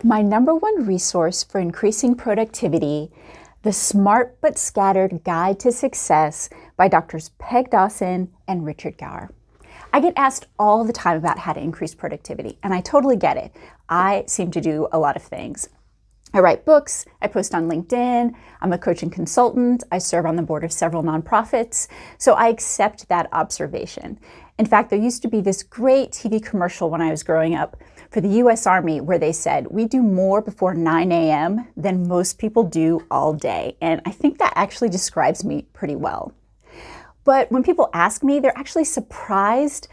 My number one resource for increasing productivity, The Smart But Scattered Guide to Success by Drs. Peg Dawson and Richard Gower. I get asked all the time about how to increase productivity, and I totally get it. I seem to do a lot of things. I write books, I post on LinkedIn, I'm a coach and consultant, I serve on the board of several nonprofits, so I accept that observation. In fact, there used to be this great TV commercial when I was growing up for the US Army where they said, we do more before 9 a.m. than most people do all day. And I think that actually describes me pretty well. But when people ask me, they're actually surprised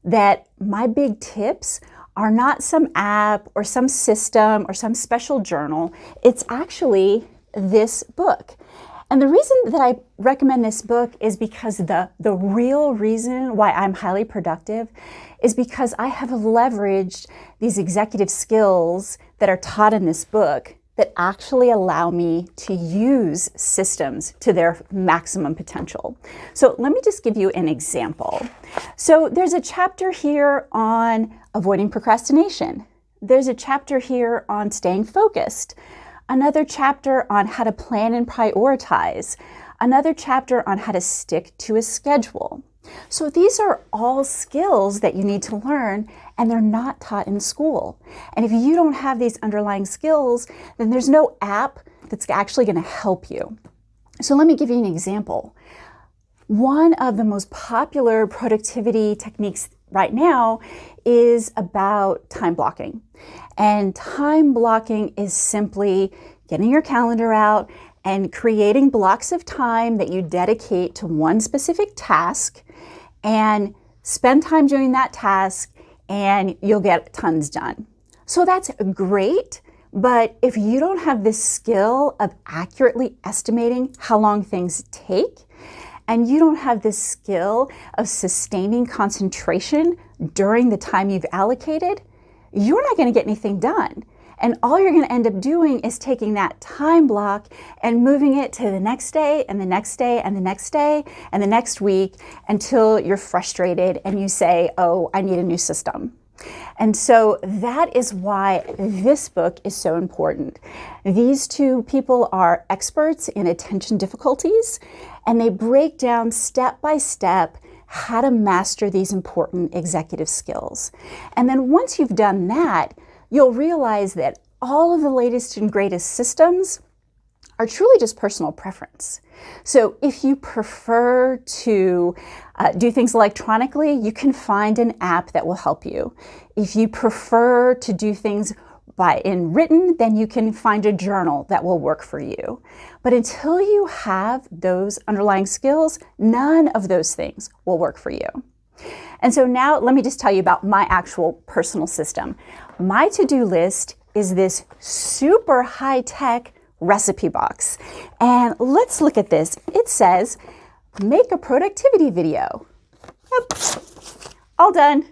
that my big tips are not some app or some system or some special journal. It's actually this book. And the reason that I recommend this book is because the real reason why I'm highly productive is because I have leveraged these executive skills that are taught in this book that actually allow me to use systems to their maximum potential. So let me just give you an example. So there's a chapter here on avoiding procrastination. There's a chapter here on staying focused. Another chapter on how to plan and prioritize. Another chapter on how to stick to a schedule. So these are all skills that you need to learn, and they're not taught in school. And if you don't have these underlying skills, then there's no app that's actually going to help you. So let me give you an example. One of the most popular productivity techniques right now is about time blocking. And time blocking is simply getting your calendar out and creating blocks of time that you dedicate to one specific task and spend time doing that task and you'll get tons done. So that's great, but if you don't have this skill of accurately estimating how long things take, and you don't have this skill of sustaining concentration during the time you've allocated, you're not going to get anything done. And all you're going to end up doing is taking that time block and moving it to the next day and the next day and the next day and the next week until you're frustrated and you say, oh, I need a new system. And so that is why this book is so important. These two people are experts in attention difficulties, and they break down step by step how to master these important executive skills. And then once you've done that, you'll realize that all of the latest and greatest systems are truly just personal preference. So if you prefer to do things electronically, you can find an app that will help you. If you prefer to do things in written, then you can find a journal that will work for you. But until you have those underlying skills, none of those things will work for you. And so now let me just tell you about my actual personal system. My to-do list is this super high-tech recipe box. And let's look at this. It says, make a productivity video. Yep, all done.